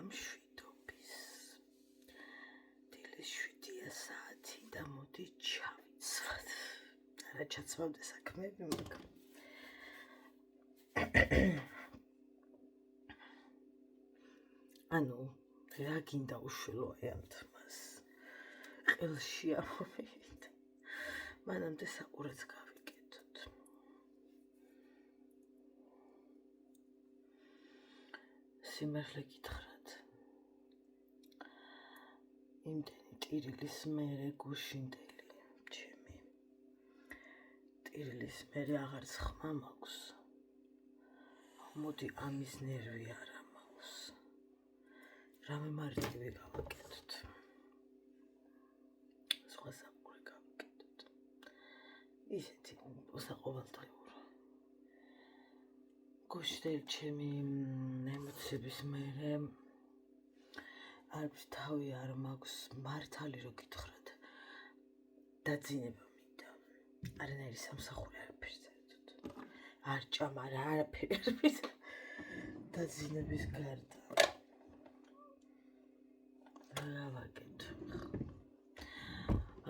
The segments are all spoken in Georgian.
გამშვიდობის. დილის 7-ია საათი და მოდი ჩავიცვათ. არა ჩაცვამდე საქმეები მაქვს. ანუ რა გინდა უშვილო აი ამ თმას. ყელში ამოვიდა. მანამდე საყურეც გავიკეთოთ. სიმართლე გითხრათ. იმდენი ტირილის მერე გუშინდელი ჩემი. ტირილის მერე აღარც ხმა მაქვს. მოდი ამის ნერვი არა მაქვს. რამე მარტივი გავაკეთოთ. სხვა საყურე გავაკეთოთ. ისეთი უსაყოველთაური. გუშინდელი ჩემი ემოციების მერე არც თავი არ მაქვს მართალი რო გითხრათ. დაძინება მინდა. არანაირი სამსახური არაფერს საერთოდ. არ ჭამა რა არაფერი არის. დაძინების გარდა. რა ვაკეთე?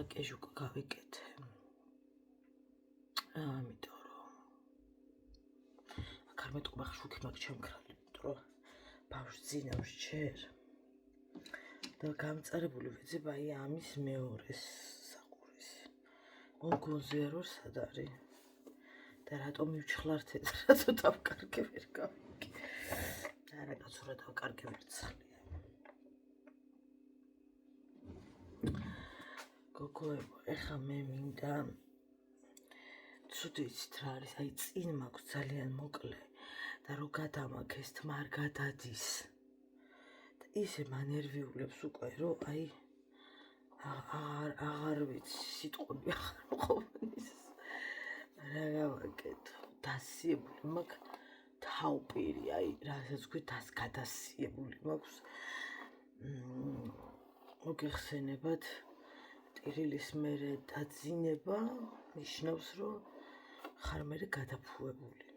აკეჟუკა გავიკეთე. ამიტომ რომ აქ არ მეტყობა შუქი მაგ ჩემკრალი, რომ ბავშვს ძინავს ჯერ. და გამწარებული ვეძებ აი ამის მეორეს საყურეს. გონზე არ ვარ სად არის? და რატომ მივჩხლართ ეს რატო დავკარგე ვერ გავიგე. არა კაცო რა დავკარგე ვერ ცალია. გოგოებო, ეხა მე მინდა ცუდი იცით რა არის, აი წინ მაქვს ძალიან მოკლე და რო გადამაქ ეს თმა არ გადადის. და ისე მანერვიულებს უკვე რომ აი აღარ ვიცი სიტყვები აღარ ყოფნის. რა გავაკეთო? დასიებული მაქვს თავპირი, აი რასაც ქვით გადასიებული მაქვს. მოგეხსენებათ ტირილის მერე დაძინება ნიშნავს რომ ხარ მერე გადაფუებული.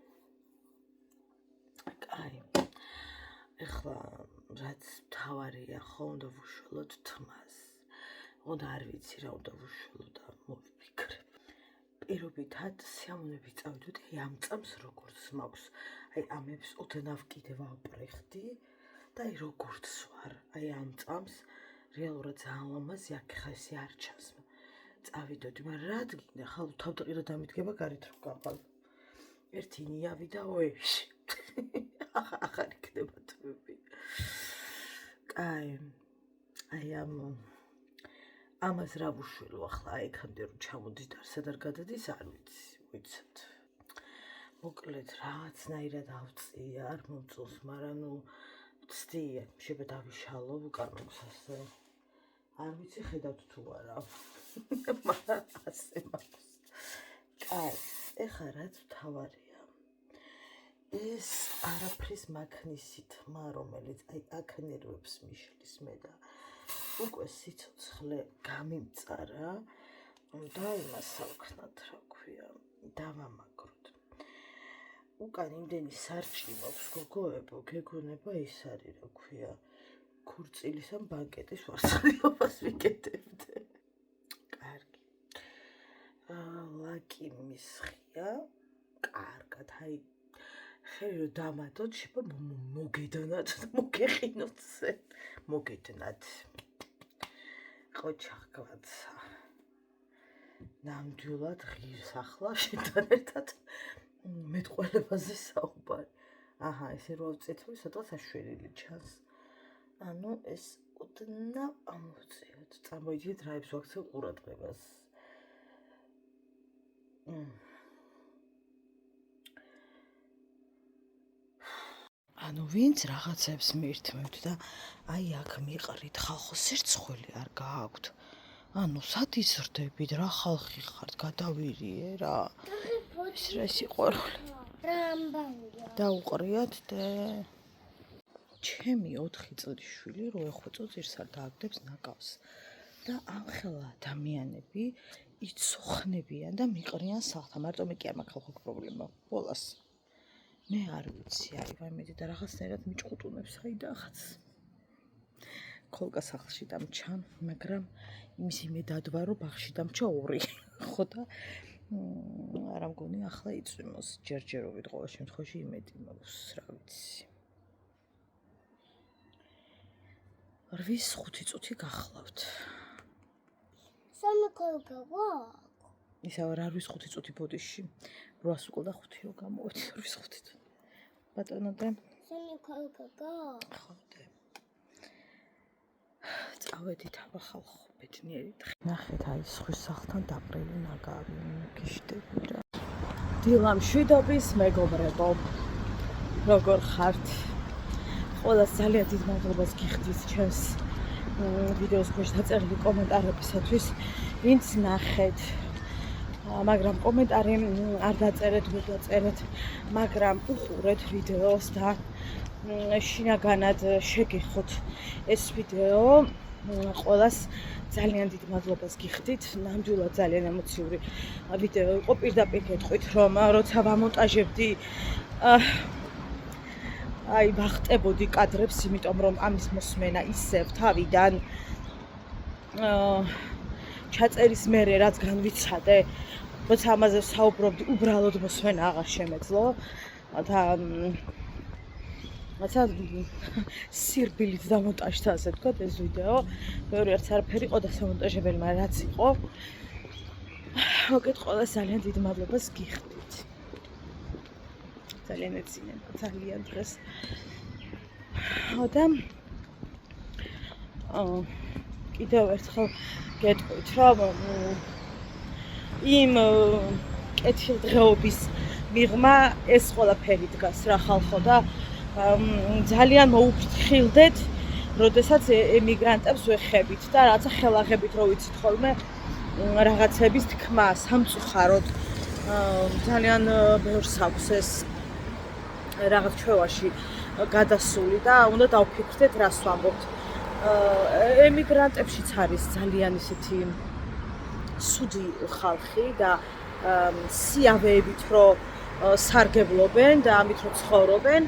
კაი. ეხლა რაც თავარია ხო უნდა ვუშველოთ თმას. უნდა არ ვიცი რა უნდა ვუშველო და მოვიფიქრებ. პირობითად სიამოვნებით წავიდოდი აი ამ წამს როგორც მაქვს. აი ამებს ოდნავ კიდევ ავპრეხდი და აი როგორც ვარ. აი ამ წამს რეალურად ძალიან ლამაზი აქ ხა ესე არ ჩანს. წავიდოდი, მაგრამ რა გინდა ხალ თავდაყირა დამიდგება გარეთ რო გავალ. ერთი ნიავი და ოეში. ახარ იქნება თვები. კაი. აი ამას რა ვუშველო ახლა აი იქამდე რომ ჩამოდის და არც არ გადადის არ ვიცი, ვიცით. მოკლედ რაღაცნაირად ავწია, არ მომწონს, მაგრამ ნუ ვცდია, შეიძლება დავიშალო უკანონს ასე. არ ვიცი ხედავთ თუ არა. მაგრამ ასე მაქვს. კაი, ეხლა რაც თავარია. ეს არაფრის მაქნისი თმა, რომელიც აი აქ ნერვებს მიშლის მე და უკვე სიცოცხლე გამიმწარა და იმას ავქნათ რა ქვია, დავამაგროთ. უკან იმდენი სარჭი მაქვს გოგოებო, გეგონება ის არის რა ქვია. ქურწილის ან ბანკეტის ვარსკვლავას ვიკეთებდე. კარგი. ლაკი მისხია. კარგად, აი ხელი რომ დამატოთ, შეიძლება მოგედანათ და მოგეხინოთ. მოგედანათ. ყოჩაღკაცა. ნამდვილად ღირს ახლა შენთან ერთად მეტყველებაზე საუბარი. აჰა, ესე რო ავწეთო, სადღაც საშვერილი ჩანს. ანუ ეს ოდნავ ამოვწიოთ. წამოიდგეთ რაებს ვაქცევ ყურადღებას. ანუ ვინც რაღაცებს მირთმევთ და აი აქ მიყრით ხალხო სირცხვილი არ გააქვთ. ანუ სად იზრდებით რა ხალხი ხართ გადავირიე რა. ეს რა სიყვარული. რა ამბავია. დაუყრიათ და ჩემი 4 წლის შვილი რო ეხვეწო ძირს არ დააგდებს ნაკავს. და ამხელა ადამიანები იცოხნებიან და მიყრიან სახლთან. მარტო მე კი არ მაქვს ხალხო პრობლემა. ბოლას. მე არ ვიცი, აი ვაიმედი და რაღაცნაირად მიჭყუტუნებს აი და ხაც. ქოლკა სახლში დამჩა, მაგრამ იმის იმედადვა რომ ბაღში დამჩა 2. ხო და არა მგონი ახლა იწვიმოს ჯერჯერობით ყოველ შემთხვევაში იმედი მაქვს, რა ვიცი. 8-5 წუთი გახლავთ. სამი ქოლკა გვაქვს. ისევ რა 8-5 წუთი ბოდიში 805 და 5 რო გამოვედი 8-5 წუთი. ბატონო და სამი ქოლკა გვაქვს. ხო და წავედით აბა ხალხო ბედნიერი დღე. ნახეთ აი სხვის სახლთან დაყრილი ნაგავი გიშდები რა. დილა მშვიდობის მეგობრებო. როგორ ხართ? ყველას ძალიან დიდ მადლობას გიხდით ჩემს ვიდეოს ქვეშ დაწერილი კომენტარებისათვის, ვინც ნახეთ. მაგრამ კომენტარი არ დაწერეთ, ვერ დაწერეთ, მაგრამ უყურეთ ვიდეოს და შინაგანად შეგეხოთ ეს ვიდეო. ყველას ძალიან დიდ მადლობას გიხდით. ნამდვილად ძალიან ემოციური ვიდეო იყო. პირდაპირ გეტყვით, რომ როცა ვამონტაჟებდი აი ვახტებოდი კადრებს, იმიტომ რომ ამის მოსმენა ისევ თავიდან ჩაწერის მერე რაც განვიცადე, როცა ამაზე საუბრობდი, უბრალოდ მოსმენა აღარ შემეძლო და რაცა სირბილით დამონტაჟდა, ასე ვთქვათ, ეს ვიდეო. ბევრი არც არაფერი იყო და სამონტაჟებელი, მაგრამ რაც იყო. მოგეთ ყველას ძალიან დიდ მადლობას გიხდით. ძალიან ეცინება, ძალიან დღეს. და კიდევ ერთხელ გეტყვით, რომ იმ კეთილდღეობის მიღმა ეს ყველაფერი დგას რა ხალხო და ძალიან მოუფრთხილდეთ, როდესაც ემიგრანტებს ვეხებით და რაცა ხელაღებით რო ვიცით ხოლმე რაღაცების თქმა, სამწუხაროდ ძალიან ბევრს აქვს ეს რაღაც ჩვევაში გადასული და უნდა დავფიქრდეთ, რას ვამბობთ. ემიგრანტებშიც არის ძალიან ისეთი სუდი ხალხი და სიავეებით რო სარგებლობენ და ამით რო ცხოვრობენ,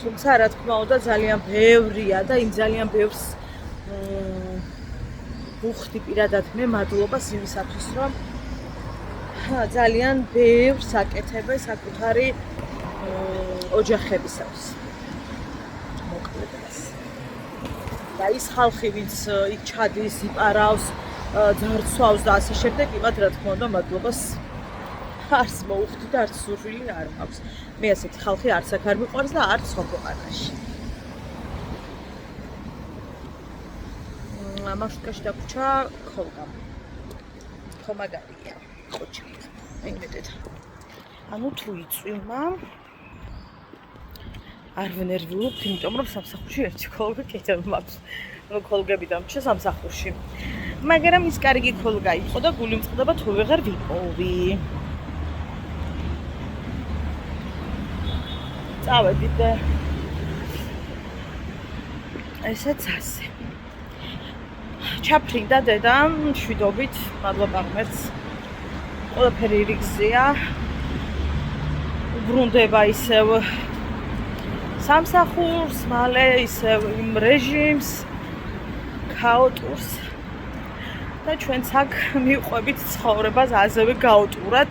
თუმცა რა თქმა უნდა ძალიან ბევრია და იმ ძალიან ბევრს ვუხდი პირადად მე მადლობას იმისათვის, რომ ძალიან ბევრს აკეთებენ საკუთარი ოჯახებისათვის. მოკლედაც. და ის ხალხი, ვინც იქ ჩადის, იპარავს, ძარცვავს და ასე შემდეგ, იმათ რა თქმა უნდა მადლობას არც მოუხდი და არც სურვილი არ მაქვს. მე ასეთი ხალხი არც აქ არ მიყვარს და არც სხვა ქვეყანაში. მაშკაში დაგვრჩა ქოლკა. ხო მაგარია, ყოჩი. იმედეთ. ანუ თუ იწვიმა არ ვნერვიულობთ, იმიტომ რომ სამსახურში ერთი ქოლკა კიდევ მაქვს. ნუ ქოლგები დამრჩა სამსახურში. მაგრამ ის კარგი ქოლკა იყო და გული მწყდება თუ ვეღარ ვიპოვი. წავედით და ესეც ასე. ჩაფრინდა დედა მშვიდობით, მადლობა ღმერთს. ყველაფერი რიგზეა. უბრუნდება ისევ სამსახურს, მალე ისევ იმ რეჟიმს, ქაოტურს და ჩვენც აქ მივყვებით ცხოვრებას ასევე გაუტურად,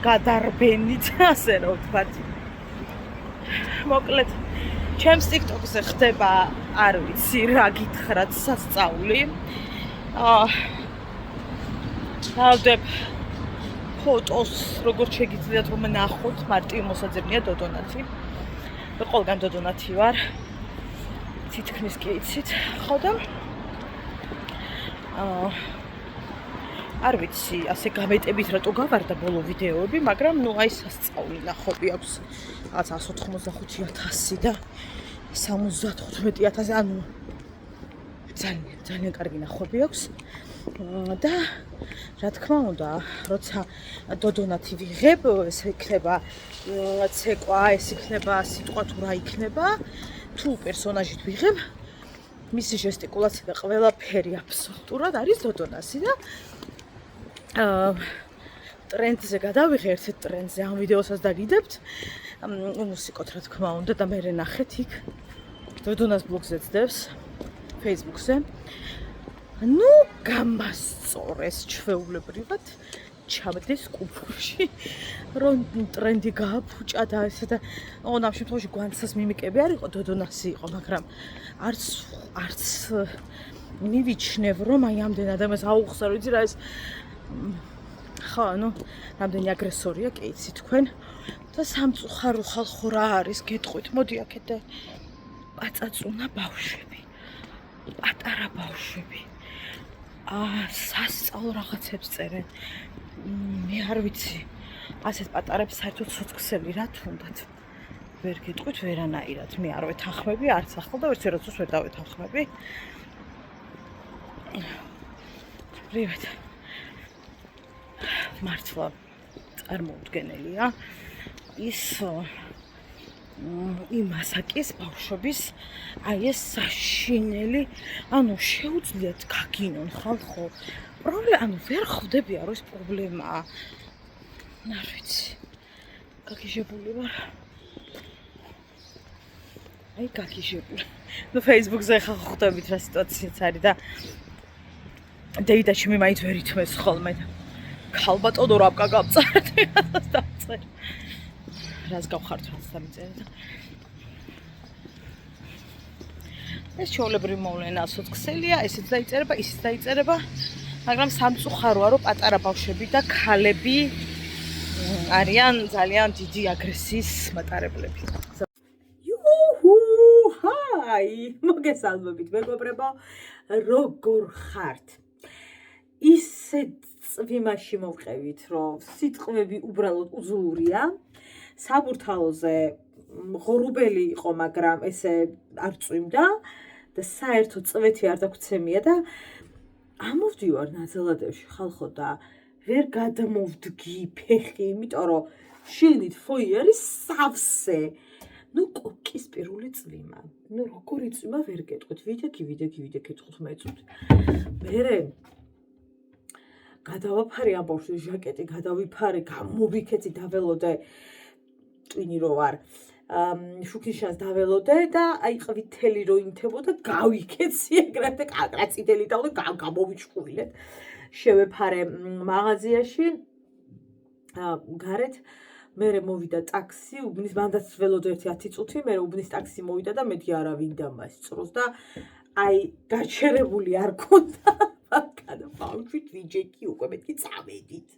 გადარბენით, ასე რომ ვთქვათ. მოკლედ, ჩემს TikTok-ზე ხდება, არ ვიცი, რა გითხრათ, სასწაული. დავდებ ფოტოს, როგორც შეგიძლიათ რომ ნახოთ, მარტივ მოსაძებნია დოდონათი. მე ყველგან დოდონათი ვარ. თითქმის კი იცით, ხო და არ ვიცი, ასე გამეტებით რატო გავარდა ბოლო ვიდეოები, მაგრამ ნუ აი სასწაული ნახობი აქვს. რაღაც 185,000 და 75,000, ანუ ძალიან კარგი ნახვები აქვს. და რა თქმა უნდა, როცა დოდონათი ვიღებ, ეს იქნება ცეკვა, ეს იქნება სიტყვა თუ რა იქნება, თუ პერსონაჟით ვიღებ, მისი ჟესტიკულაცია და ყველაფერი აბსოლუტურად არის დოდონასი და ტრენდზე გადავიღე, ერთ ტრენდზე ამ ვიდეოსაც დაგიდებთ. მუსიკოთ რა თქმა უნდა და მე ნახეთ იქ დოდონას ბლოგზე ძდებს. Facebook-ზე. ნუ გამასწორეს ჩვეულებრივად ჩამდეს კუფურში, რომ ტრენდი გააფუჭა და ესა და ამ შემთხვევაში გვანცას მიმიკები არ იყო, დოდონასი იყო, მაგრამ არც მივიჩნევ, რომ აი ამდენ ადამიანს აუხსარ, ვიცი რა ეს ხო, ну, რამდენი აგრესორია კი იცი თქვენ და სამწუხარო ხალხო რა არის, გეტყვით, მოდი აქეთ და აწაწუნა ბავშვები. პატარა ბავშვები. სასწავლო რაღაცებს წერენ. მე არ ვიცი. ასეთ პატარებს საერთოდ ცოცხლი რა თუნდაც. ვერ გეტყვით ვერანაირად. მე არ ვეთანხმები, არც ახლა და ვერც ერაცოს ვერ დავეთანხმები. პრივეტ. მართლა წარმოუდგენელია ის იმასაკის ბავშვების აი ეს საშინელი ანუ შეუძლიათ გაგინონ ხალხო პრობლემა ანუ ვერ ხვდებია რომ ეს პრობლემაა არ ვიცი გაგიჟებული ვარ აი გაგიჟებული ნუ Facebook-ზე ხა ხვდებით რა სიტუაციაც არის და დეიდაში მე მაინც ვერ ითმეს ხოლმე ქალბატონო რაბკა გავწერდი დავწერ რას გავხართ რას დამიწერე და ეს ჩაოლებრივი მოვლენა სოციალია ესეც დაიწერება ისიც დაიწერება მაგრამ სამწუხაროა რომ პატარა ბავშვები და ქალები არიან ძალიან დიდი აგრესიის მატარებლები ჰაი მოგესალმებით მეგობრებო როგორ ხართ ისე წვიმაში მოვყევით რომ სიტყვები უბრალოდ უძლურია საბურთალოზე ღორუბელი იყო მაგრამ ესე არ წვიმდა და საერთოდ წვეთი არ დაგვრცემია და ამოვდივარ ნაძალადევში ხალხო და ვერ გადამოვდგი ფეხი იმიტომ რომ შიგნით ფოი არის სავსე ნუ კოკის პირველი წვიმა ნუ როგორი წვიმა ვერ გეტყვით ვიდექი 15 წუთი მერე გადავაფარე ამ ბავშვის ჟაკეტი გადავიფარე გამოვიქეცი დაველოდე ტვინი რო ვარ შუქიშას დაველოდე და აი ყვითელი რო ინთებოდა გავიქეცი ეგრეთე კაკრაციდელი და გამოვიჭყვილეთ შევეფარე მაღაზიაში გარეთ მერე მოვიდა ტაქსი უბნის მანდაც ველოდე 10 წუთი მერე უბნის ტაქსი მოვიდა და მეთი არავინ დამასწროს და აი გაჩერებული არ ქონდა კადა ბავშვით ვიჯექი უკვე მეთქი წავედით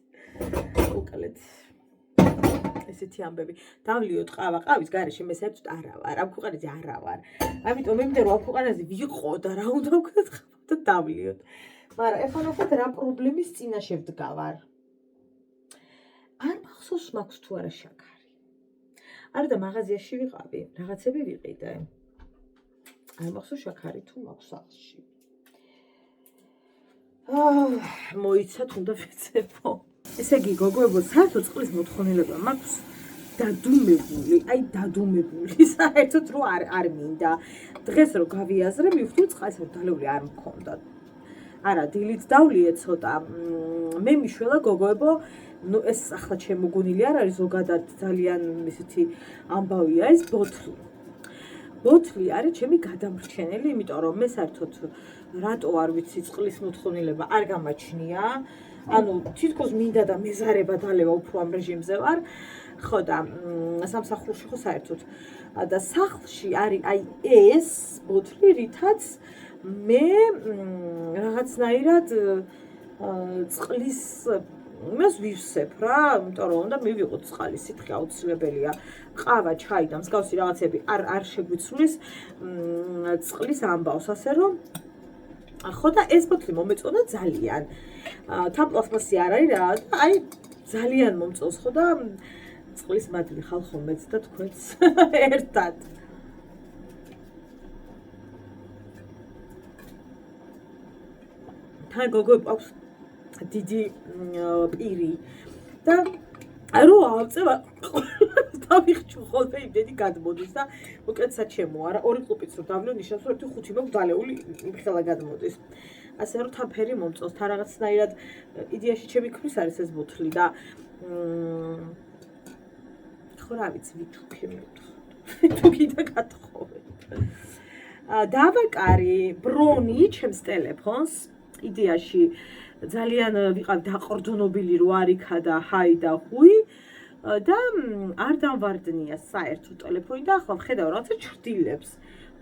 უკალეთ ესეთი ამბები დავლიოთ ყავის გარეშე მე საერთოდ არა ვარ ამ ქვეყანაზე არა ვარ ამიტომ მე მინდა რომ ამ ქვეყანაზე ვიყო და რა უნდა ვქნათ და დავლიოთ მაგრამ ეხლა ნახეთ რა პრობლემის წინაშე ვდგავარ არ მახსოვს მაქვს თუ არა შაქარი არა და მაღაზიაში ვიყავი რაღაცები ვიყიდე არ მახსოვს შაქარი თუ მაქვს სახლში მოიცა თუნდა ვეცებო ესე იგი გოგოებო საერთოდ წყლის მოთხოვნილება მაქვს დადუმებული საერთოდ რო არ მინდა დღეს რო გავიაზრე მივხვდი წყალს დალეული არ მქონდა არა დილით დავლიე ცოტა მე მიშველა გოგოებო ნუ ეს ახლა შემოგონილი არ არის ზოგადად ძალიან ისეთი ამბავია ეს ბოთლი არის ჩემი გადამრჩენელი იმიტომ რომ მე საერთოდ რატო არ ვიცი წყლის მოთხოვნილება არ გამაჩნია ანუ თითქოს მინდა და მეზარება დალევა უფრო ამ რეჟიმზე ვარ ხო და სამსახურში ხო საერთოდ და სახლში არის აი ეს ბოთლი რითაც მე რაღაცნაირად წყლის იმას ვივსებ რა იმიტომ რომ უნდა მივიღოთ წყალი სითხე აუცილებელია ყავა ჩაი და მსგავსი რაღაცები არ შეგვიცვლის წყლის ამბავს ასე რომ ხო და ეს ბოთლი მომეწონა ძალიან თან პლასმასი არ არის რა და აი ძალიან მომწონს ხო და წყლის მადლი ხალხო მეც და თქვენც ერთად თან გოგოებს აქვს დიდი პირი და რო ავწევა დავიხჭუ ხოლმე იმდენი გადმოდის და უკეთესად ჩემო არა ორი კლუბიც რო დავლო ნიშნავს რომ 5 მაქვს დალეული იმხელა გადმოდის ასე რომ თან ფერი მომწონს თან რაღაცნაირად იდეაში ჩემი ქმრის არის ეს ბოთლი და ხო რა ვიცი ვიჩუქი მე თუ კიდე გათხოვე დავაკარი ბრონი ჩემს ტელეფონს იდეაში ძალიან ვიყავ დაყრდნობილი რო არ იქა და ჰაი და ჰუი და არ დამვარდნია საერთო ტელეფონი და ახლა ვხედავ რაღაცა ჩრდილებს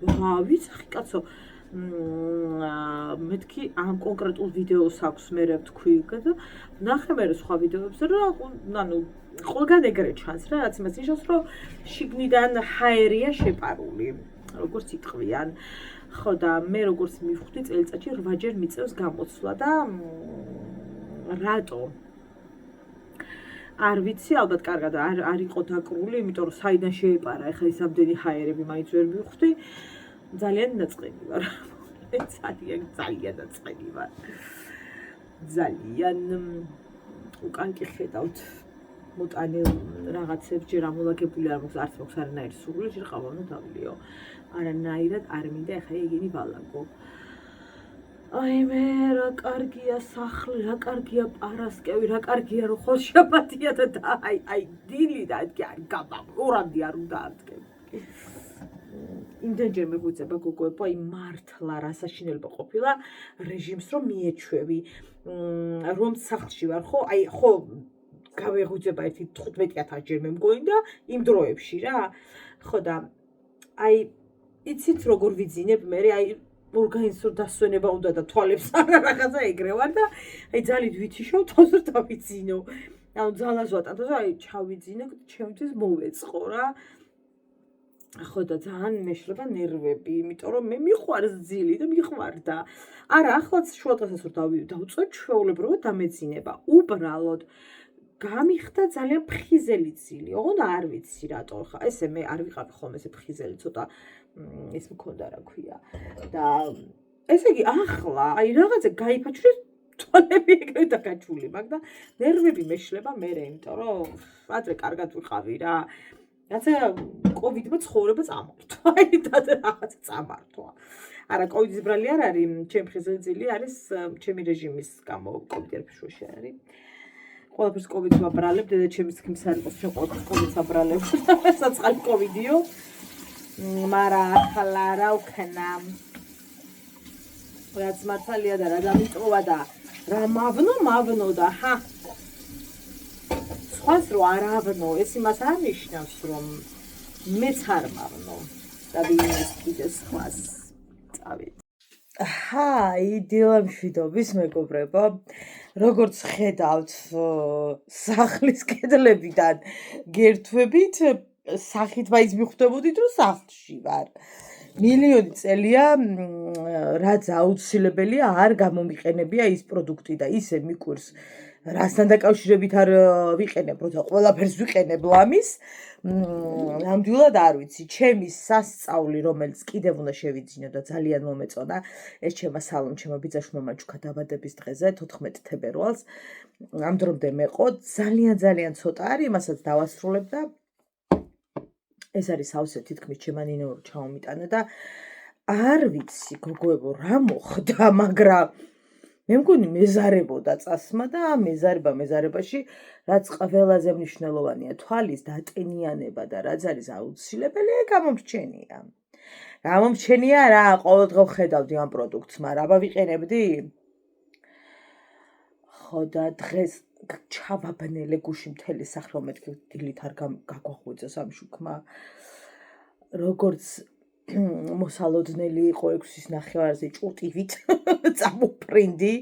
რა ვიცი კაცო მეთქი ამ კონკრეტულ ვიდეოს აქვს მე ვთქვი და ნახე მე სხვა ვიდეოებზე რომ ანუ ყველგან ეგრე ჩანს რა რაც იმას ნიშნავს რომ შიგნიდან ჰაერია შეპარული როგორც იტყვიან ხო და მე როგორც მივხვდი წელიწადში 8 ჯერ მიწევს გამოცვლა და რატო არ ვიცი ალბათ კარგად არ იყო დაკრული იმიტომ რომ საიდან შეეპარა ეხლა ის ამდენი ჰაერები მაინც ვერ მივხვდი ძალიან დაწყენი ვარ ძალიან დაწყენი ვარ ძალიან უკან კი ხედავთ მოტანილ რაღაცებს ჯერ ამოლაგებული არ მოხს არც მოხს არანაირი სურვილი ჯერ ყავანო დავლიო არანაირად არ მინდა ეხლა იგენი ვალაგო აი მე რა კარგია სახლი რა კარგია პარასკევი რა კარგია რომ ხოშაბათია და აი დილი და არ გამავრანდი არ უნდა ადგები იმდენჯერ მეგვიწება გოგოებო აი მართლა რა საშინელება ყოფილა რეჟიმს რომ მიეჩვევი რომ სახლში ვარ ხო აი ხო გავეღვიძება ერთი 15000 ჯერ მე მგონი და იმ დროებში რა ხო და აი იცით როგორ ვიძინებ მე აი ორგანიზმურ დასვენება უნდა და თვალებს არა რაღაცა ეგრე ვარ და აი ძალით ვიციშო თავს რომ დავიძინო ანუ ძალას ვატანო და აი ჩავიძინე ჩემთვის მოვეწყო რა ხო და ძალიან მეშლება ნერვები იმიტომ რომ მე მიყვარს ძილი და მიყვარდა არა ახლაც შუადღესაც რომ დავწვე ჩვეულებრივად დამეძინება უბრალოდ გამიხდა ძალიან ფხიზელი ძილი ოღონდ არ ვიცი რატო ხა ესე მე არ ვიყავი ხოლმე ესე ფხიზელი ცოტა ის მქონდა რა ქვია და ესე იგი ახლა აი რაღაცა გაიფაჩვი თვალები ეგრე დაგაჩული მაგ და ნერვები მეშლება მე იმიტომ რომ ადრე კარგად ვიყავი რა რაცა კოვიდმა ცხოვრება წამართვა აი და რაღაცა წამართვა არა კოვიდის ბრალი არ არის ჩემი ფხიზელი ძილი არის ჩემი რეჟიმის გამო კოვიდი არ ფშვეშე არის ყველაფერს კოვიდს ვაბრალებ დედაჩემის თქმის არ იყოს შენ ყველაფერს კოვიდს აბრალებ საწყალი კოვიდიო მარა ახლა რა ვქნა რაც მართალია და რა დამიტყვა და რა მავნო და ჰა სხვას რო არ ავნო ეს იმას არ ნიშნავს რომ მეც არ მავნო და ვინმეს კიდე სხვას წავით ჰაი დილამშვიდობის მეგობრებო როგორც ხედავთ სახლის კედლებიდან გერთვებით სახით მაინც მიხვდებოდით რომ სახლში ვარ მილიონი წელია რაც აუცილებელია არ გამომიყენებია ის პროდუქტი და ისე მიკვირს რასთან დაკავშირებით არ ვიყენებ როცა ყველაფერს ვიყენებ ლამის ნამდვილად არ ვიცი ჩემი სასწაული რომელიც კიდევ უნდა შევიძინო და ძალიან მომეწონა ეს ჩემმა სალომ ჩემმა ბიძაშვილმა მაჩუქა დაბადების დღეზე 14 თებერვალს ამ დრომდე მეყო ძალიან ცოტა არის იმასაც დავასრულებ და ეს არის სავსე თითქმის ჩემმა ნინოური ჩამომიტანა და არ ვიცი გოგოებო რა მოხდა მაგრამ მე მგონი მეზარებოდა წასმა და მეზარებაში რაც ყველაზე მნიშვნელოვანია თვალის დატენიანება და რაც არის აუცილებელი გამომრჩენია რა ყოველდღე ვხედავდი ამ პროდუქტს მაგრამ აბა ვიყენებდი ხო და დღეს ჩავაბნელე გუში მთელი სახლი მეთქი დილით არ გაგვახვეწა სამშუქმა როგორც მოსალოდნელი იყო 6-ის ნახევარზე ჭუტივით წამოფრინდი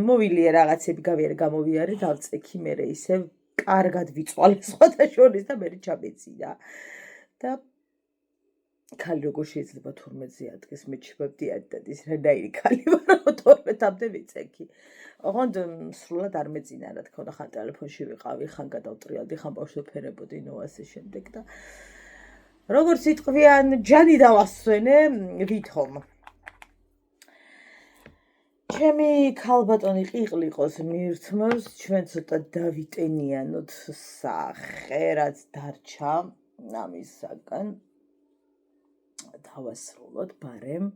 მოვილია რაღაცები გამოვიარე დავწექი მე ისე კარგად ვიწვალე სხვათა შორის და მე ჩამეცინა და ქალი როგორ შეიძლება 12-ზე ადგეს მე ჩებდი ადადის რანაირი ქალი ვარ 12-მდე ვიწექი ოღონდ სრულად არ მეძინა რა თქმა უნდა ხან ტელეფონში ვიყავი ხან გადავტრიალდი ხან ბავშვს ვფერებოდი ნუ ასე შემდეგ და როგორც იტყვიან ჯანი დავასვენე ვითომ ჩემი ქალბატონი ყიყლიყოს მირთმევს ჩვენ ცოტა დავიტენიანოთ სახე რაც დარჩა ამისაგან დავასრულოთ ბარემ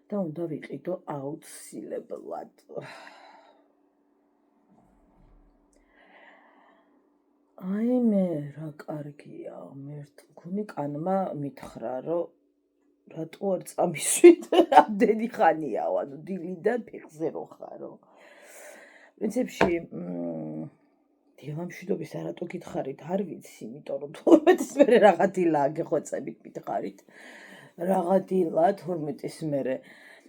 და უნდა ვიყიდო აუცილებლად აი მე რა კარგია მე მგონი კანმა მითხრა რომ რა რატო არ წამისვით? ამდენი ხანიაო, ანუ დილიდან ფეხზე რო ხარო. პრინციპში დილამშვიდობის რატო გითხარით, არ ვიცი, იმიტომ რომ 12-ის მერე რაღა დილაა გეხვეწებით მითხარით. რაღა დილა 12-ის მერე.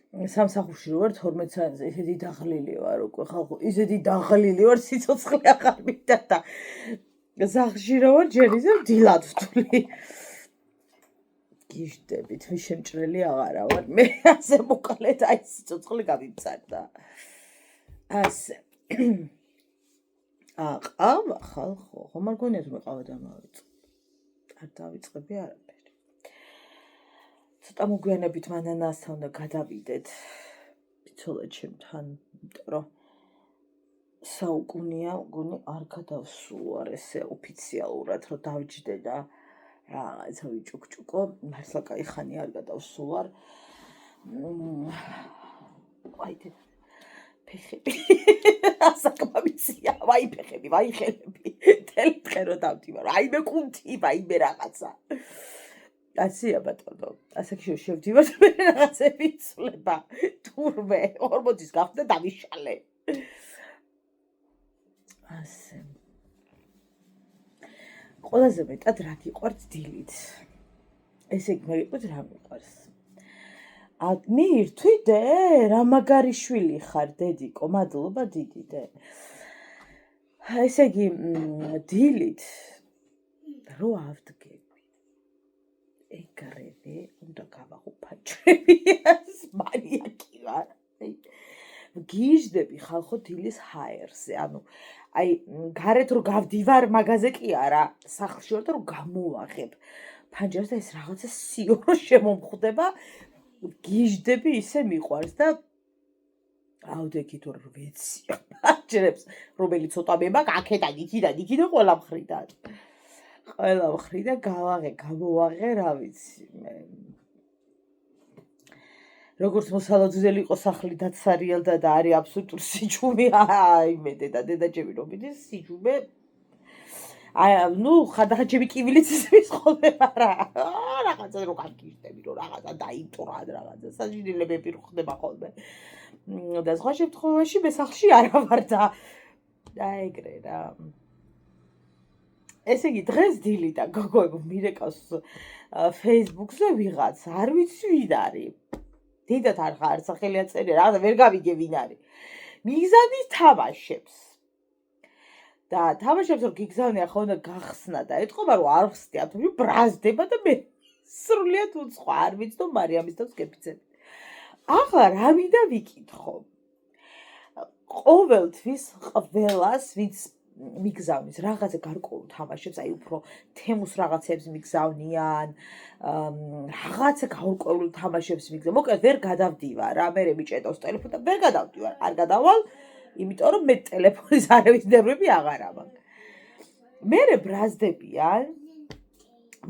სამსახურში რო ვარ 12 საათზე ისეთი დაღლილი ვარ უკვე ხალხო, ისეთი დაღლილი ვარ, სიცოცხლე აღარ მინდა და სახლში რო ვარ ჯერ ისე დილად ვთვლი. გიჟდებით, მის შემჭრელი აღარა ვარ. მე ასე მოკლედ აი სიცოცხლე გამიმწარდა. ასე. აყავა ხალხო, ხომ არ გონიათ რომ ყავა დამავიწყე. არ დავიწყები არაფერი. ცოტა მოგვიანებით მანანასთან უნდა გადავიდეთ. ბიცოლა ჩემთან, იმიტომ რომ საუკუნეა, მგონი არ გადავსულვარ ესე ოფიციალურად, რომ დავჯდე და რაღაცა ვიჭუქჭუკო, მართლა კაი ხანი არ გადავსულვარ. აი ფეხები. ასაკმამიცია, ვაი ფეხები, ვაი ხელები. თელი დღე რო დავდივარ. აი მე კუნთი, ვაი მე რაღაცა. ასია ბატონო, ასაკში შევდივარ და მე რაღაცები ცვლება. თურმე 40-ის გავხდა დავიშალე. ასე. ყველაზე მეტად რა გიყვართ დილით? ესე იგი, მე გიყვართ რა მიყვარს? მიირთვიდე? რა მაგარი შვილი ხარ, დედიკო, მადლობა დიდი დე. ესე იგი, დილით რო ავდგები, ეგრევე უნდა გავაღუპაჭრები, მანიაკი ვარ. გიჟდები ხალხო დილის ჰაერზე, ანუ აი გარეთ რო გავდივარ მაგაზე კი არა, სახლში ვარ და რო გამოვაღებ ფანჯარას და ეს რაღაცა სიორო შემომხვდება, გიჟდები ისე მიყვარს და ავდექით რომ ვეცია ფანჯრებს, რომელიც ცოტა მემაგ აქედან იქიდან ყველა მხრიდან. ყველა მხრიდან გამოვაღე, რა ვიცი მე. როგორც მოსალოდნელი იყო სახლი დაცარიელდა და არის აბსოლუტურ სიჩუმე, აი მე დედაჩემი რომ მიდის სიჩუმე. აი ნუ ხადახაჩემი კივილიც ის ხოლმე რა. რაღაცა რო გამგიჟდები, რომ რაღაცა დაიტორა რაღაცა საჯინელებები რო ხდება ხოლმე. და სხვა შემთხვევაში მე სახლში არ ვარ და ეგრე რა. ესე იგი დღეს დილიდან გოგოებო მირეკავს Facebook-ზე ვიღაც, არ ვიცი ვინ არის. დიდად არ ხარ სახელია წერია, რაღაცა ვერ გავიგე ვინ არის. მიგზავნის თამაშებს. და თამაშებს რომ გიგზავნია ხო უნდა გახსნა და ეთქობა რომ არ ხსნი, ამიტომ ბრაზდება და მე სრულიად უცხო არ ვიცი და მარიამის თავს გეფიცები. ახლა რა მინდა ვიკითხო? ყოველთვის ყველას ვინც მიგზავნის რაღაცა გარკვეულ თამაშებს, აი უფრო თემუს რაღაცებს მიგზავნიან, რაღაცა გარკვეულ თამაშებს მიგზავნიან. მოკლედ ვერ გადავდივარ რა, მე მიჭედავს ტელეფონი და ვერ გადავდივარ. არ გადავალ, იმიტომ რომ მე ტელეფონის არავის ნერვები აღარა მაქვს. მე ბრაზდებიან,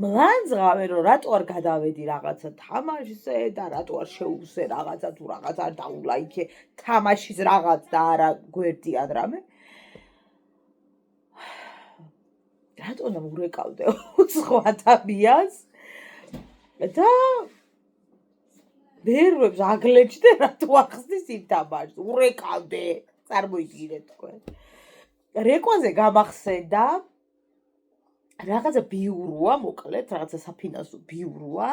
მლანძღავენ რომ რატო არ გადავედი რაღაცა თამაშზე და რატო არ შეუვსე რაღაცა თუ რაღაც არ დაულაიქე თამაშის რაღაც და არა გვერდიან რამე. რატო უნდა ურეკავდე უცხო ადამიანს და ნერვებს აგლეჭდე რატო ახსნის იმ თამაშს, ურეკავდე, წარმოიდგინეთ თქვენ. რეკვაზე გამახსენდა რაღაცა ბიუროა, მოკლედ, რაღაცა საფინანსო ბიუროა.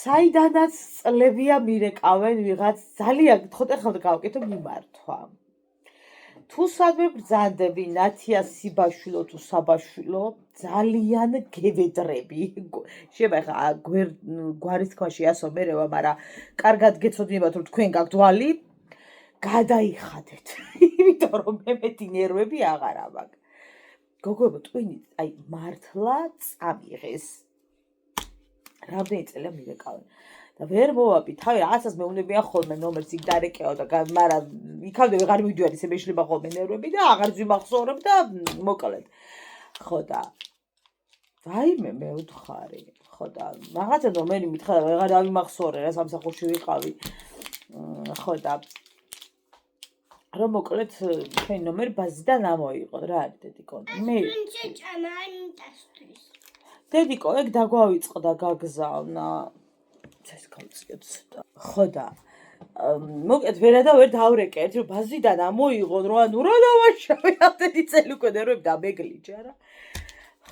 საიდანაც წლებია მირეკავენ ვიღაც, ძალიან გთხოვთ ახლა გავაკეთო მიმართვა. თუ სადმე ბრძანდები ნათია სიბაშვილო თუ საბაშვილო, ძალიან გევედრები. შეიძლება ხა გვარის თქვაში ასო მერევა, მაგრამ კარგად გეცოდინებათ რომ თქვენ გაქვთ ვალი, გადაიხადეთ. იმიტომ რომ მე მეტი ნერვები აღარა მაქვს. გოგოებო, ტვინი, აი მართლა წამიღეს. რამდენი წელია მივეკავენ. და ვერ მოვაპი, თავი რაღაცას მეუნებიან ხოლმე ნომერს იქ დარეკეო და მაგრამ იქამდე ვეღარ მივდივარ, ისე მეშლება ხოლმე ნერვები და აღარ ვიმახსოვრებ და მოკლედ. ხო და რაიმე მე ვთხარი. ხო და რაღაცა ნომერი მითხრა და ვეღარ დავიმახსოვრე რა სამსახურში ვიყავი. ხო და რომ მოკლედ თქვენი ნომერი ბაზიდან ამოიღო რა არის დედიკო? მე დედიკო, ეგ დაგვავიწყდა გაგზავნა. ეს გავწიოთ ცოტა. ხო და მოკეთ ვერა და ვერ დავრეკეთ, რომ ბაზრიდან ამოიღონ, რომ ანუ რა დავაშავე ამდენი წელი უკვე ნერვები დამეგლიჯა რა.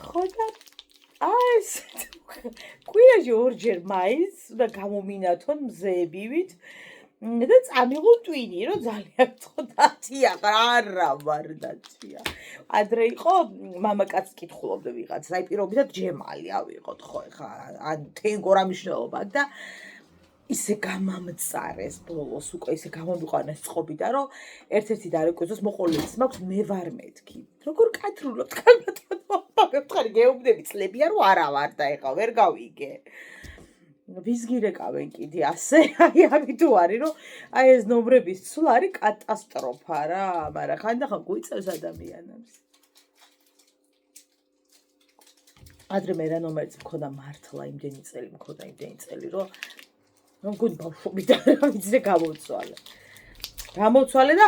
ხო და ეს კვირაში ორჯერ მაინც უნდა გამომინათონ მზეებივით და წამიღო ტვინი, რომ ძალიან წოდათია, არა ვარდაცია. ადრე იყო მამაკაც კითხულობდა ვიღაც, აი პირობითად ჯემალი ავიღოთ ხო ხა, ან თენგო რა მნიშვნელობა და ისე გამამწარეს ბოლოს უკვე ისე გამომიყვანეს წყობიდან, რომ ერთ-ერთი დარეკვიზოს მოყოლიც მაქვს მე ვარ მეთქი. როგორ კათრულობთ მაგეთქარი გეუბნები წლებია რომ არა ვარ და ეხა ვერ გავიგე. ვიზგირეკავენ კიდე ასე, აი ამით თუ არის რომ აი ეს ნომრების ცვლა არის კატასტროფა რა, მაგრამ ხანდახან გვიწევს ადამიანებს. ადრე მე რა ნომერიც მქონდა მართლა იმდენი წელი რომ მგონი ბავშვობიდან რა ვიცი გამოცვალე და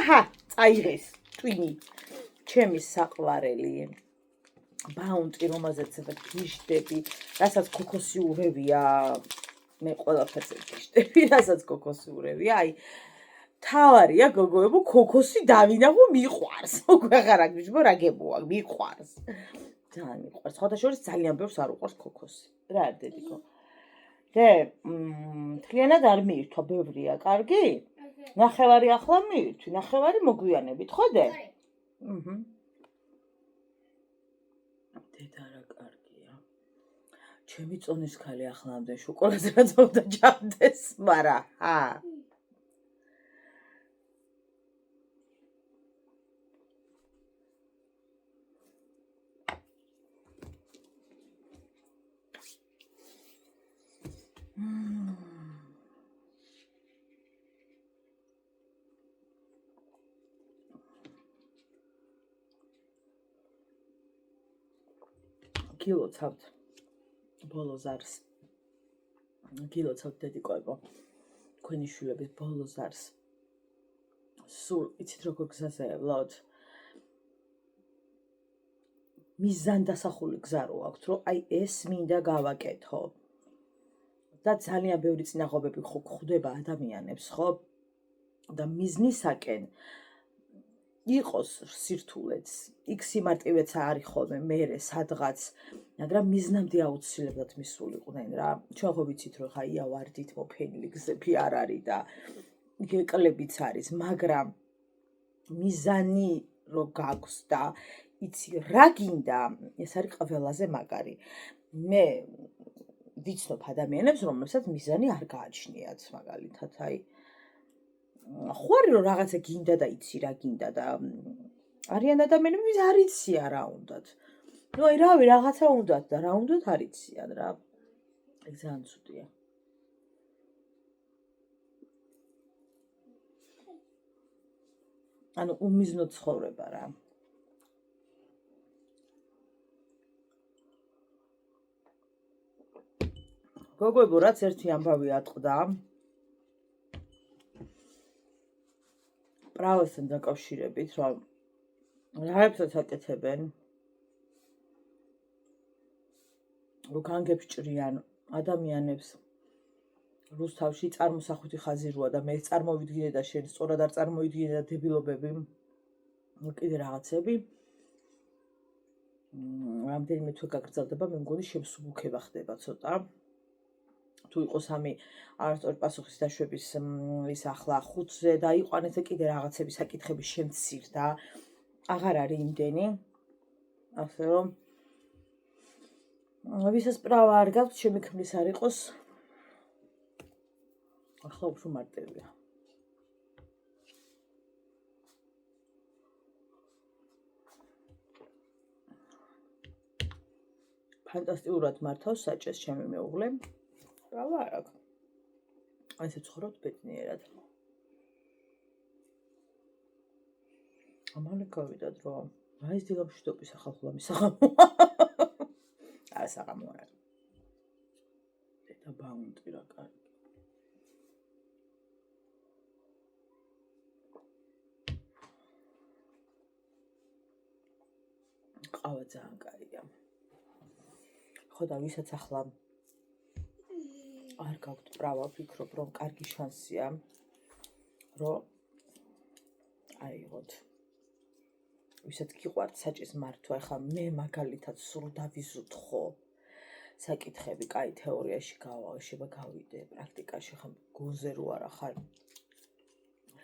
წაიღეს ტვინი ჩემი საყვარელი ბაუნტი რომელზეც გიშდები რასაც ქოქოსი ურევია მე ყველაფერზე გიშდები რასაც ქოქოსი ურევია აი თავარია გოგოებო ქოქოსი დავინახო მიყვარს უკვე აღარ აგიჟბო რა გებოა მიყვარს ძალიან მიყვარს ხოთაშორის ძალიან ბევრს არ უყვარს ქოქოსი რა არ დედიკო და თლიანად არ მიირთვა ბევრია კარგი ნახევარი ახლა მიირთვი ნახევარი მოგვიანებით ხო და დედა რა კარგია ჩემი წონის ქალი ახლა ამდენ შოკოლადზე რა წავდა ჯამდეს მაგრამ გილოცავთ ბოლო ზარს გილოცავთ დედიკოებო თქვენი შვილების ბოლო ზარს სულ იცით როგორ გზაზეებლოთ მიზანდასახული გზა რო აქვთ რომ აი ეს მინდა გავაკეთო და ძალიან ბევრი წინაღობები ხო გვხვდება ადამიანებს ხო და მიზნისაკენ იყოს სირთულეც იქ სიმარტივეც არის ხოლმე მერე სადღაც მაგრამ მიზნამდე აუცილებლად მისულიყვნენ რა ჩვენ ხო ვიცით რომ ხა იავარდით მოფენილი გზები არ არის და გეკლებიც არის მაგრამ მიზანი რო გაქვს და იცი რა გინდა ეს არის ყველაზე მაგარი მე ვიცნობ ადამიანებს რომლებსაც მიზანი არ გააჩნიათ მაგალითად აი ხوارი რომ რაღაცა გინდა და იცი რა გინდა და არიან ადამიანები არ იციან რა უნდათ. ნუ აი რავი რაღაცა უნდათ და რა უნდათ არ იციან რა. ეგ ძალიან ცუდია. ანუ უმიზნო ცხოვრება რა. გოგოებო რაც ერთი ამბავი ატყდა პრავესთან დაკავშირებით, რომ რაებსაც აკეთებენ, რომ განგებჭრიან ადამიანებს რუსთავში წარმოსახვითი ხაზი როა და მე წარმოვიდგინე და შენ სწორად არ წარმოვიდგინე და დებილობები, კიდე რაღაცები. რამდენიმე თვე გაგრძელდება, მე მგონი შემსუბუქება ხდება ცოტა. თუ იყოს ამი არასწორი პასუხის დაშვების ის ახლა 5-ზე დაიყვანეს და კიდე რაღაცები საკითხები შემცირდა. აღარ არის იმდენი. ასე რომ ვისაც პრავა არ გაქვთ, ჩემი ქმრის არ იყოს. ახლა უფრო მარტივია. ფანტასტიკურად მართავს საჭეს ჩემი მეუღლე. პრავა არ აქვს. ასე ცხოვრობთ ბედნიერად. ამალე გავიდათ რომ აი ეს დილამშვიდობის ახალ მისაღამო. არა საღამო არა. და ბაუნტი რა კარგი. ყავა ძალიან კარგია. ხო და ვისაც ახლა არ გაქვთ პრავა, ვფიქრობ, რომ კარგი შანსია, რომ აიღოთ. ვისაც გიყვართ საჭის მართვა, ეხლა მე მაგალითად სულ დავიზუთ ხო საკითხები, კაი თეორიაში შება გავიდე, პრაქტიკაში ხა გონზე რო არა ხარ.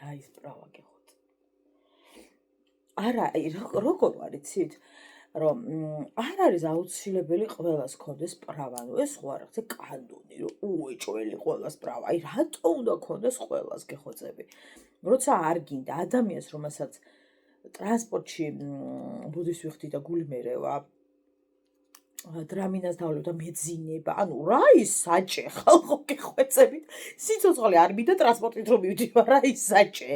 რა ის პრავა გეხოთ. არა, როგორ ვარ იცით? რომ არ არის აუცილებელი ყველას ქონდეს პრავა, ეს ხო არ არის კანონი, რომ უეჭველი ყველას პრავა. აი რატო უნდა ქონდეს ყველას გეხოცები? როცა არ გინდა ადამიანს, რომელსაც ტრანსპორტში ბუდის ვიხდი და გული მერევა, დრამინას დავლევ და მეძინება, ანუ რა ის საჭე ხალხო გეხვეწებით, სიცოცხლე არ მინდა ტრანსპორტით რომ მივდივარ, რა ის საჭე,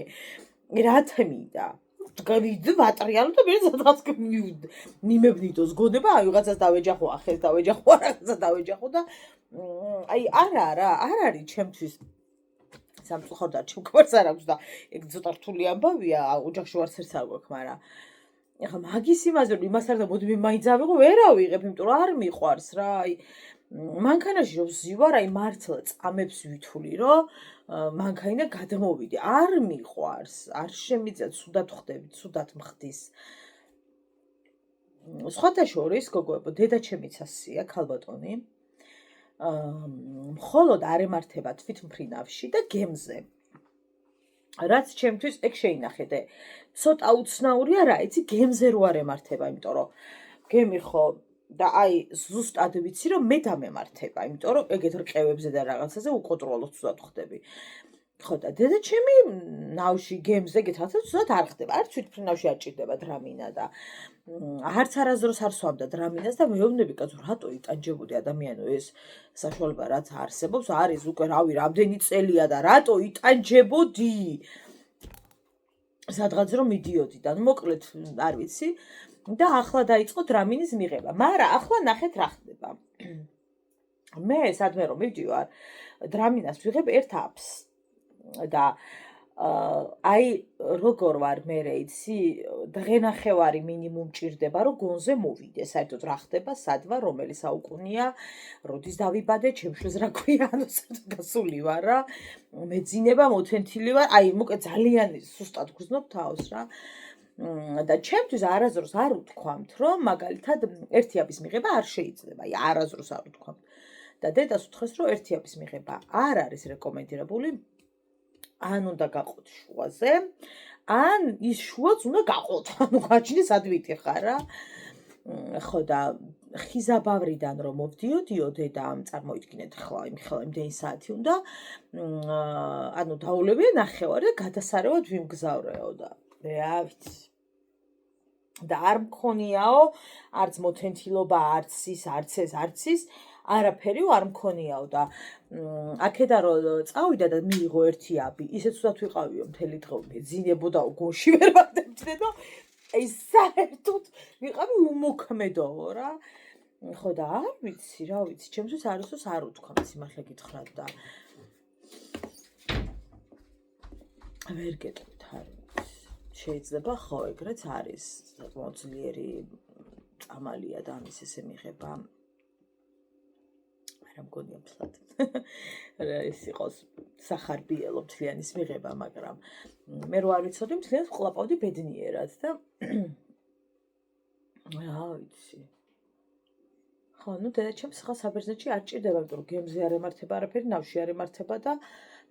რათა მინდა. გავიდე ვატრიალო და მე სადღაც მიმებნიდოს გონება, აი ვიღაცას დავეჯახო, ახეს დავეჯახო, რაღაცა დავეჯახო და აი არ არის ჩემთვის სამწუხაროდ არ ჩემკვარს არ აქვს და ეგ ცოტა რთული ამბავია, ოჯახში ვარც ერთს არ გვაქვს, მაგრამ ეხლა მაგის იმაზე რომ იმას არ და მოდი მე მაინც ავიღო, ვერ ავიღებ, იმიტომ რომ არ მიყვარს რა, აი მანქანაში რომ ვზივარ, აი მართლა წამებს ვითვლი, რომ მანქანა გადმოვიდე, არ მიყვარს, არ შემიძლია, ცუდად ხდები, ცუდად მხდის. სხვათა შორის, გოგოებო, დედა ჩემიც ასია, ქალბატონი. მხოლოდ არ ემართება თვითმფრინავში და გემზე. რაც ჩემთვის ეგ შეინახეთე. ცოტა უცნაურია რა, იცი, გემზე რო არ ემართება, იმიტომ რომ გემი ხო და აი ზუსტად ვიცი რომ მე დამემართება, იმიტომ რომ ეგეთ რყევებზე და რაღაცაზე უკონტროლოდ ცუდად ხდები. ხო და დედა ჩემი ნავში გემზე ეგეთ რაღაცა ცუდად არ ხდება. არც თვითმფრინავში არ ჭირდება დრამინა და არც არასდროს არ სვამდა დრამინას და მეუბნები კაცო რატო იტანჯებოდი ადამიანო ეს საშუალება რაც არსებობს არის უკვე რავი რამდენი წელია და რატო იტანჯებოდი სადღაც რომ მიდიოდი და მოკლედ არ ვიცი და ახლა დაიწყო დრამინის მიღება, მაგრამ ახლა ნახეთ რა ხდება. მე სადმე რომ მივდივარ დრამინას ვიღებ ერთ აპს და აი როგორ ვარ მე იცი დღენახევარი მინიმუმ ჭირდება რომ გონზე მოვიდე საერთოდ რა ხდება სად ვარ რომელი საუკუნეა როდის დავიბადე ჩემშვილს რა ქვია ანუ გასული ვარ რა მეძინება მოთენთილი ვარ აი მოკე ძალიან სუსტად გრძნობ თავს რა და ჩემთვის არასდროს არ უთქვამთ რომ მაგალითად ერთი აპის მიღება არ შეიძლება აი არასდროს არ უთქვამთ და დედას უთხრეს რომ ერთი აპის მიღება არ არის რეკომენდირებული ან უნდა გაყოთ შუაზე, ან ის შუაც უნდა გაყოთ, ანუ გაჩნი სად ვიტიხარ რა. ხო და ხიზაბავრიდან რომ მოვდიოდიო დედა წარმოიდგინეთ ხლა იმდენი საათი უნდა ანუ დაულევია ნახევარი და გადასარევად ვიმგზავრეო და რა ვიცი. და არ მქონიაო, არც მოთენთილობა, არც ის არაფერი არ მქონიაო და აქედან რომ წავიდა და მიიღო ერთი აპი, ისე ცუდად ვიყავიო მთელი დღე მეძინებოდაო გონში ვერ ვარდებდე და აი საერთოდ ვიყავი უმოქმედოო რა. ხო და არ ვიცი, რა ვიცი, ჩემთვის არასდროს არ უთქვამთ სიმართლე გითხრათ და ვერ გეტყვით არ ვიცი. შეიძლება ხო ეგრეც არის, საკმაოდ ძლიერი წამალია და ამის ესე მიღება. მგონია ფლად ეს იყოს სახარბიელო მთლიანის მიღება, მაგრამ მე რო არ ვიცოდი მთლიანს ვყლაპავდი ბედნიერად და რა ვიცი. ხო, ნუ დედაჩემს ხა საბერძნეთში არ ჭირდება, იმიტომ რომ გემზე არ ემართება არაფერი, ნავში არ ემართება და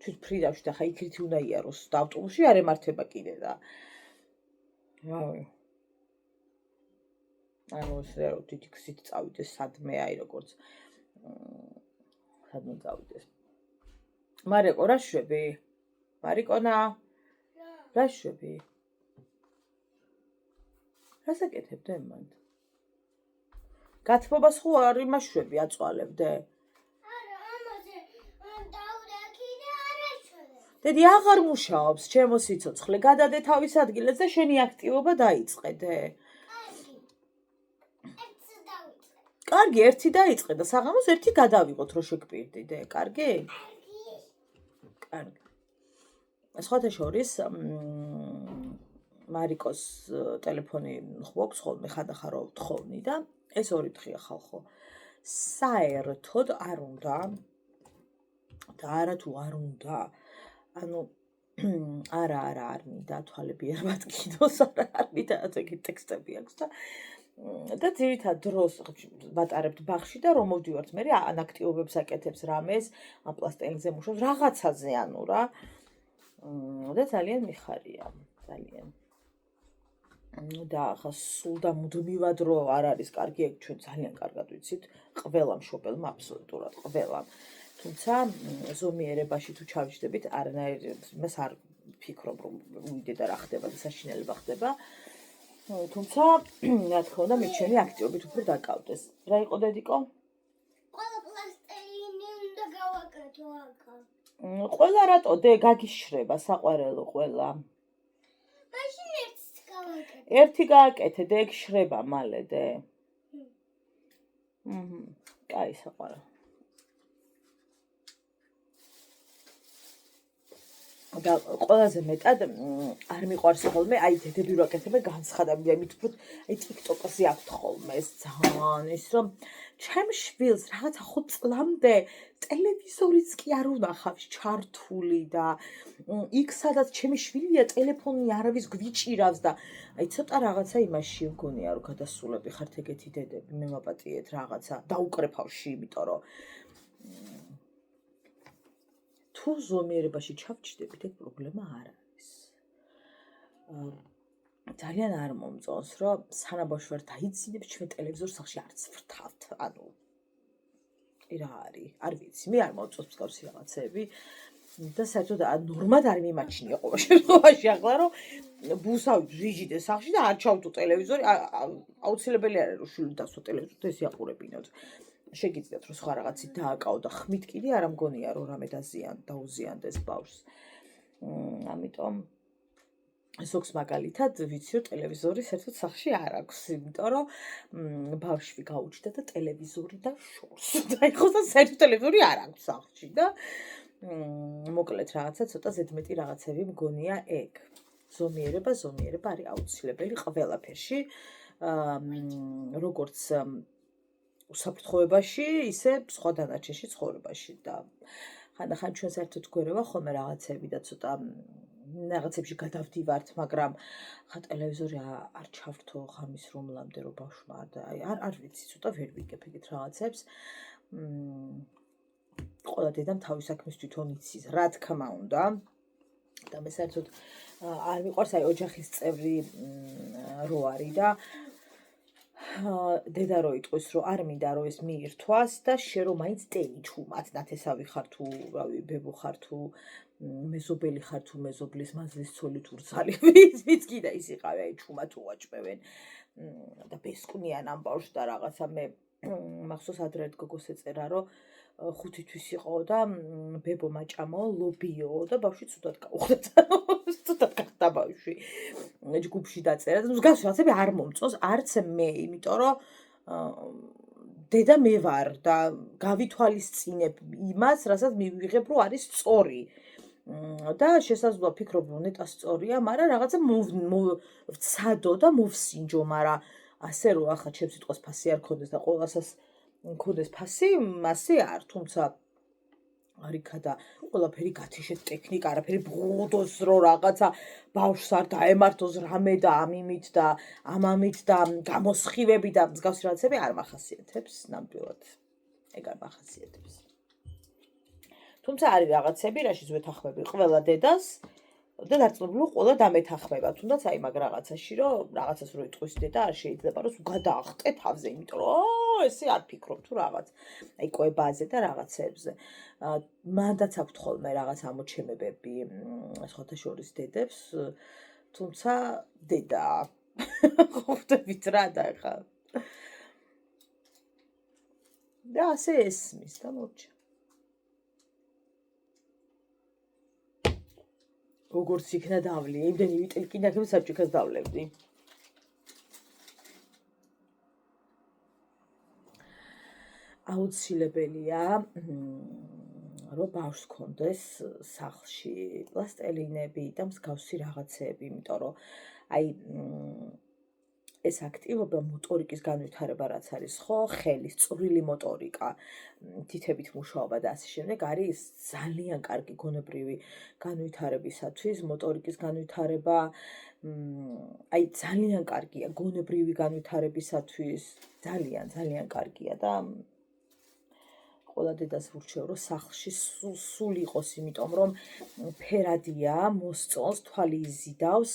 თვითმფრინავში და ხა იქით უნდა იაროს და ავტობუსში არ ემართება კიდე და რავი. ანუ ეს რა დიდი გზით წავიდეს სადმე აი როგორც სადმე წავიდეს. მარიკო, რა შვები? მარიკონა? რა შვები? რა საკეთებდე მანდ? გათბობას ხო არ იმაშვები აწვალებდე? არა, ამაზე დავდაკი და არ აშვები. დედი აღარ მუშაობს, ჩემო სიცოცხლე, გადადე თავის ადგილას და შენი აქტივობა დაიწყე. კარგი, ერთი დაიწყე და საღამოს ერთი გადავიღოთ, რო შეგპირდიდე, კარგი? კარგი. სხვათა შორის, მარიკოს ტელეფონი ხვობს ხოლმე, ხანდახან რო ვთხოვნი და ეს ორი დღეა ხალხო. საერთოდ არ უნდა და არა თუ არ უნდა, ანუ არა არ მინდა თვალები ერმად კიდოს არ მინდა ეგეთი ტექსტები აქვს და ძირითად დროს ვატარებთ ბაღში და რომ მოვდივართ მე ან აქტივობებს აკეთებს რამეს, ან პლასტელინზე მუშაობს რაღაცაზე ანუ რა. და ძალიან მიხარია, ძალიან. და ახლა სულ და მუდმივად რო არ არის კარგი, ეგ ჩვენ ძალიან კარგად ვიცით, ყველა მშობელმა აბსოლუტურად ყველამ. თუმცა ზომიერებაში თუ ჩავჯდებით, მას არ ფიქრობ რომ უიდე და რა ხდება და საშინელება ხდება. თუმცა რა თქმა უნდა მე ჩემი აქტივობით უფრო დაკავდეს. რა იყო დედიკო? ყველა პლასტელინი უნდა გავაკეთო აქა. ყველა რატო დე გაგიშრება საყვარელო ყველა. მაშინ ერთს გავაკეთე. ერთი გააკეთე და ეგ შრება მალე დე. კაი საყვარელო. და ყველაზე მეტად არ მიყვარს ხოლმე აი დედები რო აკეთებენ განცხადებები, ამით უფრო აი TikTok-ზე აქვთ ხოლმე ეს ძალიან ის რომ ჩემ შვილს რაღაცა 5 წლამდე ტელევიზორიც კი არ უნახავს ჩართული და იქ სადაც ჩემი შვილია ტელეფონი არავის გვიჭირავს და აი ცოტა რაღაცა იმაში მგონია რომ გადასულები ხართ ეგეთი დედები მე მაპატიეთ რაღაცა დაუკრეფავში იმიტომ რომ თუ ზომიერებაში ჩავჭდებით, ეგ პრობლემა არ არის. ძალიან არ მომწონს, რომ სანაბავშვი ვარ დაიძინებს ჩვენ ტელევიზორს სახში არც ვრთავთ. ანუ რა არის? არ ვიცი, მე არ მომწონს მსგავსი რაღაცები და საერთოდ ნორმად არ მიმაჩნია ყოველ შემთხვევაში ახლა რომ ბუსავი ვიჯიდე სახში და არ ჩავთო ტელევიზორი, აუცილებელი არ არის რომ შვილი დასვა ტელევიზორს ეს იაყურებინოთ. შეგიძლიათ რომ სხვა რაღაცით დააკავო და ხმით კიდე არ ამგონია რომ რამე დაუზიანდეს ბავშვს. ამიტომ ზოგს მაგალითად ვიცი რომ ტელევიზორი საერთოდ სახში არ აქვს, იმიტომ რომ ბავშვი გაუჩნდა და ტელევიზორი და შორს. და ეხლა საერთოდ ტელევიზორი არ აქვს სახში და მოკლედ რაღაცა ცოტა ზედმეტი რაღაცები მგონია ეგ. ზომიერება არის აუცილებელი ყველაფერში. როგორც უსაფრთხოებაში, ისე სხვა დანარჩენში ცხოვრებაში და ხანდახან ჩვენ საერთოდ გვერევა ხოლმე რაღაცები და ცოტა რაღაცებში გადავდივართ, მაგრამ ხა ტელევიზორი არ ჩავრთო ღამის რომლამდე რომ ბავშვმა არ ვიცი, ცოტა ვერ ვიგებ ეგეთ რაღაცებს. ყველა დედამ თავის საქმეს თვითონ იცის, რა თქმა უნდა. და მე საერთოდ არ მიყვარს აი ოჯახის წევრი რო არის და დედა რო იტყვის რომ არ მინდა რომ ეს მიირთვას და შენ რომ მაინც ტენი ჩუმად ნათესავი ხარ თუ რავი ბებო ხარ თუ მეზობელი ხარ თუ მეზობლის მაზლის ცოლი თუ რძალი ვიც კიდე ის იყავი აი ჩუმად უაჭმევენ და ბესკვნიან ამ ბავშვს და რაღაცა მე მახსოვს ადრე ერთ გოგოს ეწერა რომ 5 თვის იყო და ბებო მაჭამო ლობიო და ბავშვი ცუდად გაუხდა ცუდად გახდა ბავშვი ჯგუფში დაწერა და მსგავსი რაღაცები არ მომწონს არც მე იმიტომ რომ დედა მე ვარ და გავითვალისწინებ იმას რასაც მივიღებ რომ არის სწორი და შესაძლოა ფიქრობ რომ ნეტა სწორია მაგრამ რაღაცა ვცადო და მოვსინჯო მაგრამ ასე რომ ახლა ჩემს სიტყვას ფასი არ ქონდეს და ყოველასაც მქონდეს ფასი, მასე არ, თუმცა არიქა და ყველაფერი გათიშეთ ტექნიკა, არაფერი ბრუნდოს რო რაღაცა ბავშვს არ დაემართოს რამე და ამიმით და ამამით და გამოსხივები და მსგავსი რაღაცები არ მახასიათებს ნამდვილად. ეგ არ მახასიათებს. თუმცა არის რაღაცები, რაშიც ვეთანხმები ყველა დედას და დარწმუნებული ყველა დამეთანხმება, თუნდაც აი მაგ რაღაცაში რომ რაღაცას რო იტყვის დედა არ შეიძლება რომ გადაახტე თავზე, იმიტომ რომ ესე არ ფიქრობ თუ რაღაც. აი კვებაზე და რაღაცებზე. მანდაც აქვთ ხოლმე რაღაც ამოჩემებები სხვათა შორის დედებს, თუმცა დედა ხვდებით რა და ხა. და ასე ესმის და მორჩა. როგორც იქნა დავლი, იმდენი ვიტილკინა ხებს საჭიქას დავლევდი. აუცილებელია რომ ბავშვს კონდეს სახლში პლასტელინები და მსგავსი რაღაცები, იმიტომ რომ აი ეს აქტივობა მოტორიკის განვითარება რაც არის, ხო, ხელის წვრილი მოტორიკა, თითებით მუშაობა და ასე შემდეგ არის ძალიან კარგი გონებრივი განვითარებისათვის, მოტორიკის განვითარება აი ძალიან კარგია გონებრივი განვითარებისათვის, ძალიან კარგია და ყველა დედას ვურჩევ, რომ სახლში სულ იყოს, იმიტომ რომ ფერადია, მოსწონს, თვალი იზიდავს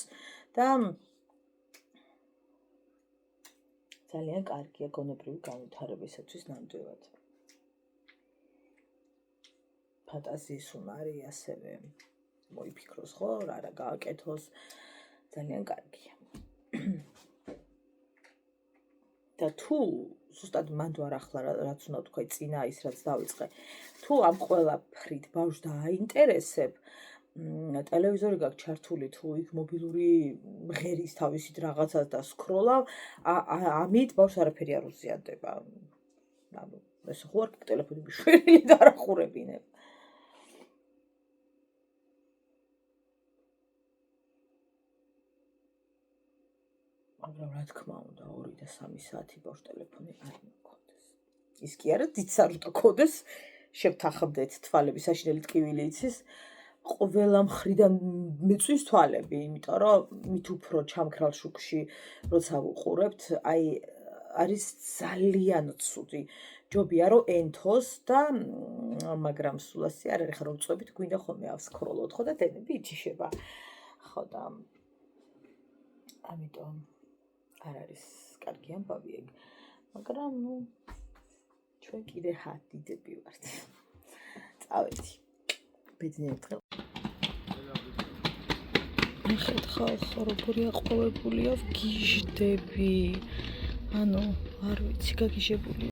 და ძალიან კარგია გონებრივი განვითარებისათვის ნამდვილად. ფანტაზიის უნარი ასევე მოიფიქროს, ხო, რა გააკეთოს, ძალიან კარგია. და თუ ზუსტად მანდ ვარ ახლა რაც უნდა თქვა, წინა ის რაც დავიწყე, თუ ამ ყველაფრით ბავშვს დააინტერესებ, ტელევიზორი გაქვს ჩართული, თუ იქ მობილური ღერის თავისით რაღაცას და სკროლავ, ამით ბავშვს არაფერი არ უზიადება. ანუ ეს ხო არ ტელეფონი მიშვერილი და არ ახურებინებ. მაგრამ რა თქმა უნდა 2 და 3 საათი ბავშვს ტელეფონი არ მქონდეს. ის კი არა დიდს არ უნდა ქონდეს, შევთანხმდეთ თვალები, საშინელი ტკივილი იცის. ყველა მხრიდან მეწვის თვალები, იმიტომ რომ მით უფრო ჩამქრალ შუქში როცა ვუყურებთ, აი არის ძალიან ცუდი. ჯობია რომ ენთოს და მაგრამ სულ ასე არ არის, ხა რომ წვებით გვინდა ხოლმე ავსკროლოთ, ხო და დენები იჩიშება. ხო და ამიტომ არ არის კარგი ამბავი ეგ. მაგრამ ნუ ჩვენ კიდე დიდები ვართ. წავედი. ბედნიერად ხარ. ნახეთ ხალხო, როგორი აყვავებულია, ვგიჟდები. ანუ არ ვიცი, გაგიჟებული